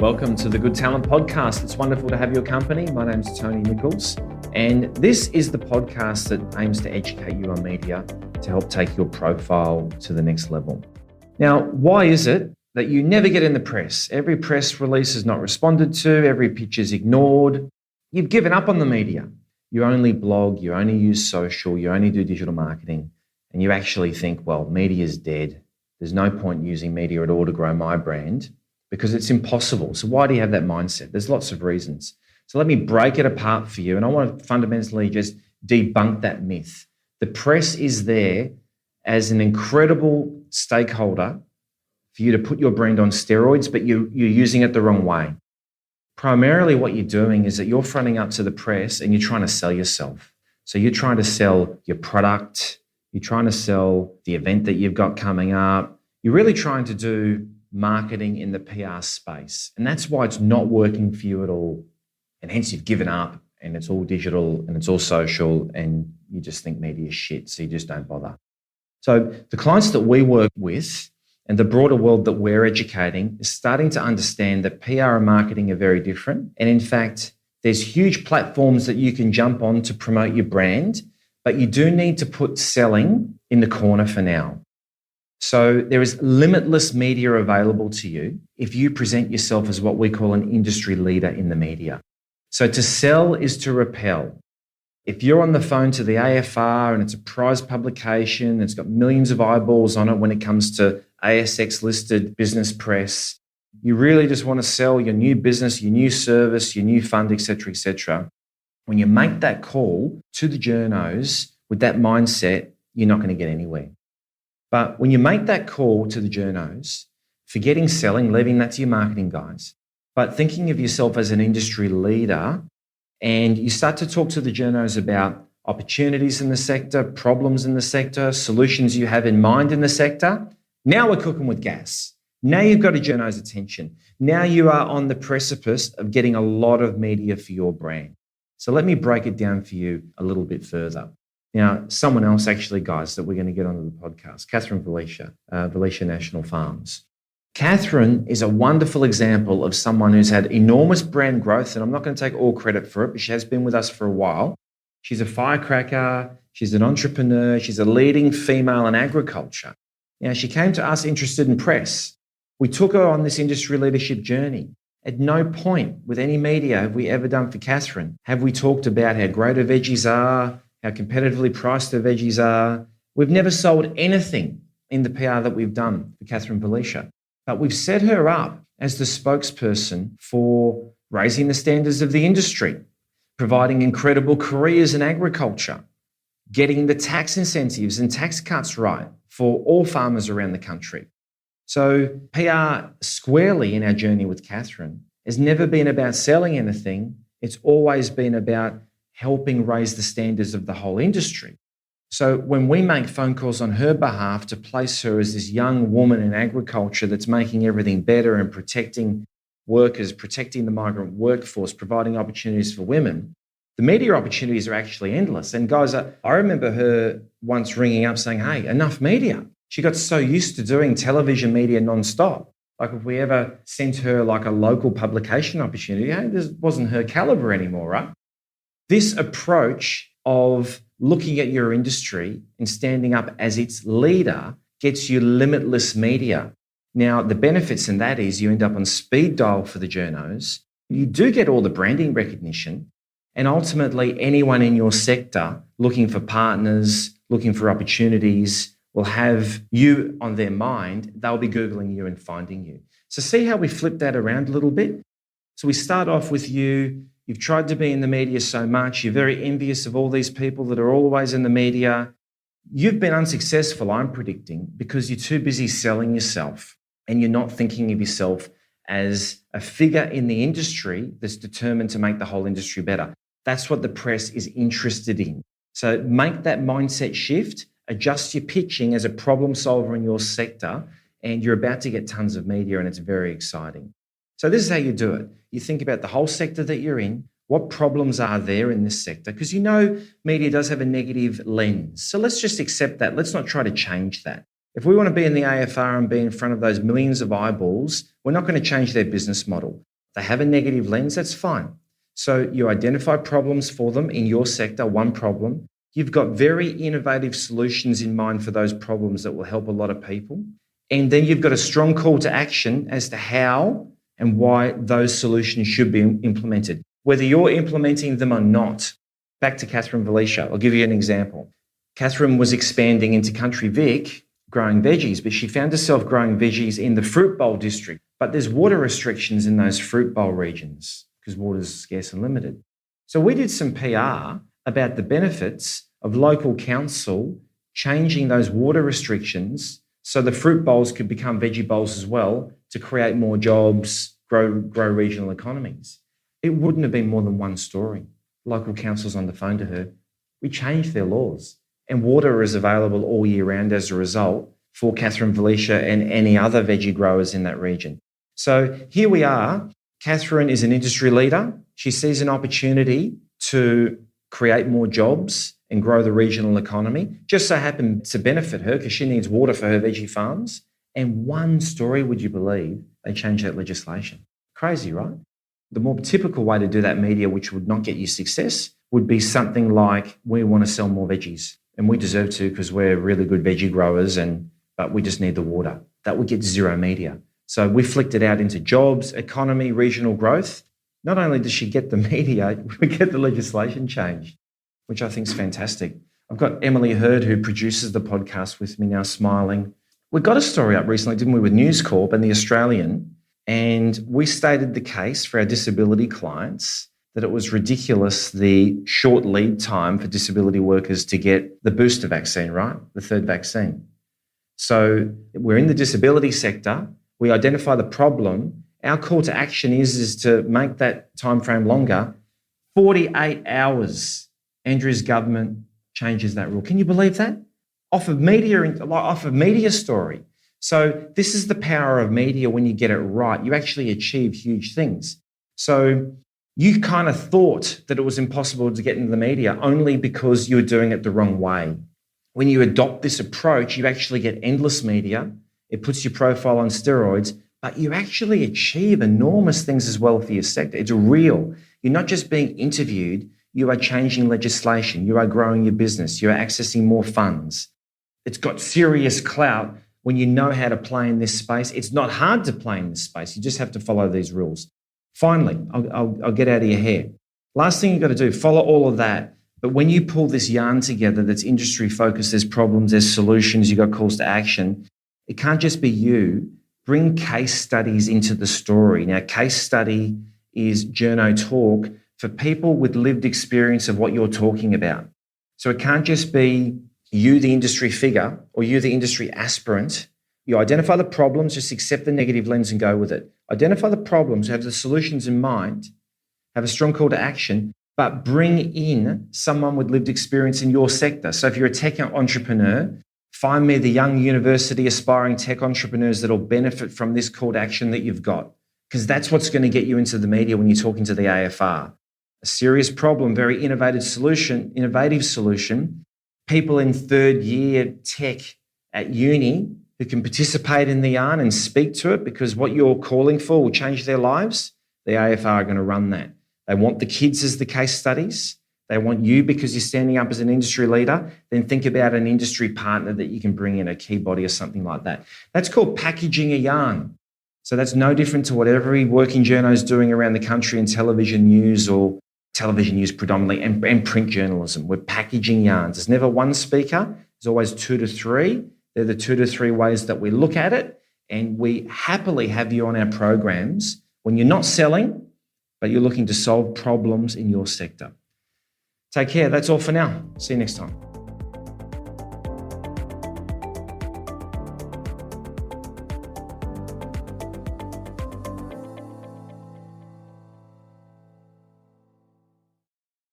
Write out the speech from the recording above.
Welcome to the Good Talent Podcast. It's wonderful to have your company. My name's Tony Nichols, and this is the podcast that aims to educate you on media to help take your profile to the next level. Now, why is it that you never get in the press? Every press release is not responded to, every pitch is ignored. You've given up on the media. You only blog, you only use social, you only do digital marketing, and you actually think, well, media is dead. There's no point using media at all to grow my brand, because it's impossible. So why do you have that mindset? There's lots of reasons. So let me break it apart for you. And I want to fundamentally just debunk that myth. The press is there as an incredible stakeholder for you to put your brand on steroids, but you're using it the wrong way. Primarily what you're doing is that you're fronting up to the press and you're trying to sell yourself. So you're trying to sell your product. You're trying to sell the event that you've got coming up. You're really trying to do marketing in the PR space. And that's why it's not working for you at all. And hence you've given up and it's all digital and it's all social and you just think media is shit, so you just don't bother. So the clients that we work with and the broader world that we're educating is starting to understand that PR and marketing are very different. And in fact, there's huge platforms that you can jump on to promote your brand, but you do need to put selling in the corner for now. So there is limitless media available to you if you present yourself as what we call an industry leader in the media. So to sell is to repel. If you're on the phone to the AFR and it's a prize publication, it's got millions of eyeballs on it when it comes to ASX listed business press, you really just want to sell your new business, your new service, your new fund, etc., etc. When you make that call to the journos with that mindset, you're not going to get anywhere. But when you make that call to the journos, forgetting selling, leaving that to your marketing guys, but thinking of yourself as an industry leader, and you start to talk to the journos about opportunities in the sector, problems in the sector, solutions you have in mind in the sector, now we're cooking with gas. Now you've got a journo's attention. Now you are on the precipice of getting a lot of media for your brand. So let me break it down for you a little bit further. Now, someone else actually, guys, that we're going to get onto the podcast, Catherine Valicia, Valicia National Farms. Catherine is a wonderful example of someone who's had enormous brand growth, and I'm not going to take all credit for it, but she has been with us for a while. She's a firecracker. She's an entrepreneur. She's a leading female in agriculture. Now, she came to us interested in press. We took her on this industry leadership journey. At no point with any media have we ever done for Catherine have we talked about how great her veggies are, how competitively priced her veggies are. We've never sold anything in the PR that we've done for Catherine Valicia, but we've set her up as the spokesperson for raising the standards of the industry, providing incredible careers in agriculture, getting the tax incentives and tax cuts right for all farmers around the country. So PR squarely in our journey with Catherine has never been about selling anything. It's always been about helping raise the standards of the whole industry. So when we make phone calls on her behalf to place her as this young woman in agriculture that's making everything better and protecting workers, protecting the migrant workforce, providing opportunities for women, the media opportunities are actually endless. And guys, I remember her once ringing up saying, hey, enough media. She got so used to doing television media nonstop. Like if we ever sent her like a local publication opportunity, hey, this wasn't her caliber anymore, right? This approach of looking at your industry and standing up as its leader gets you limitless media. Now, the benefits in that is you end up on speed dial for the journos. You do get all the branding recognition. And ultimately, anyone in your sector looking for partners, looking for opportunities, will have you on their mind. They'll be Googling you and finding you. So see how we flip that around a little bit? So we start off with you. You've tried to be in the media so much. You're very envious of all these people that are always in the media. You've been unsuccessful, I'm predicting, because you're too busy selling yourself and you're not thinking of yourself as a figure in the industry that's determined to make the whole industry better. That's what the press is interested in. So make that mindset shift, adjust your pitching as a problem solver in your sector, and you're about to get tons of media and it's very exciting. So this is how you do it. You think about the whole sector that you're in. What problems are there in this sector? Because you know media does have a negative lens. So let's just accept that. Let's not try to change that. If we want to be in the AFR and be in front of those millions of eyeballs, we're not going to change their business model. They have a negative lens, that's fine. So you identify problems for them in your sector, one problem. You've got very innovative solutions in mind for those problems that will help a lot of people. And then you've got a strong call to action as to how and why those solutions should be implemented, whether you're implementing them or not. Back to Catherine Valicia, I'll give you an example. Catherine was expanding into Country Vic, growing veggies, but she found herself growing veggies in the fruit bowl district. But there's water restrictions in those fruit bowl regions because water's scarce and limited. So we did some PR about the benefits of local council changing those water restrictions so the fruit bowls could become veggie bowls as well to create more jobs, grow regional economies. It wouldn't have been more than one story. Local council's on the phone to her. We changed their laws and water is available all year round as a result for Catherine Valicia and any other veggie growers in that region. So here we are. Catherine is an industry leader. She sees an opportunity to create more jobs and grow the regional economy. Just so happened to benefit her because she needs water for her veggie farms. And one story, would you believe, they changed that legislation. Crazy, right? The more typical way to do that media, which would not get you success, would be something like, we want to sell more veggies. And we deserve to because we're really good veggie growers, but we just need the water. That would get zero media. So we flicked it out into jobs, economy, regional growth. Not only does she get the media, we get the legislation changed, which I think is fantastic. I've got Emily Hurd, who produces the podcast with me now, smiling. We got a story up recently, didn't we, with News Corp and The Australian, and we stated the case for our disability clients that it was ridiculous, the short lead time for disability workers to get the booster vaccine, right? The third vaccine. So we're in the disability sector. We identify the problem. Our call to action is to make that time frame longer. 48 hours, Andrew's government changes that rule. Can you believe that? Off of media story. So this is the power of media when you get it right. You actually achieve huge things. So you kind of thought that it was impossible to get into the media only because you were doing it the wrong way. When you adopt this approach, you actually get endless media. It puts your profile on steroids, but you actually achieve enormous things as well for your sector. It's real. You're not just being interviewed, you are changing legislation, you are growing your business, you are accessing more funds. It's got serious clout when you know how to play in this space. It's not hard to play in this space. You just have to follow these rules. Finally, I'll get out of your hair. Last thing you've got to do, follow all of that. But when you pull this yarn together that's industry focused, there's problems, there's solutions, you've got calls to action. It can't just be you. Bring case studies into the story. Now, case study is journo talk for people with lived experience of what you're talking about. So it can't just be you, the industry figure, or you, the industry aspirant. You identify the problems, just accept the negative lens and go with it. Identify the problems, have the solutions in mind, have a strong call to action, but bring in someone with lived experience in your sector. So if you're a tech entrepreneur, find me the young university aspiring tech entrepreneurs that'll benefit from this call to action that you've got, because that's what's going to get you into the media when you're talking to the AFR. A serious problem, very innovative solution. People in third year tech at uni who can participate in the yarn and speak to it because what you're calling for will change their lives. The AFR are going to run that. They want the kids as the case studies. They want you because you're standing up as an industry leader. Then think about an industry partner that you can bring in, a key body or something like that. That's called packaging a yarn. So that's no different to what every working journo is doing around the country in television news or television news predominantly and print journalism. We're packaging yarns. There's never one speaker. There's always 2 to 3. They're the 2 to 3 ways that we look at it. And we happily have you on our programs when you're not selling, but you're looking to solve problems in your sector. Take care. That's all for now. See you next time.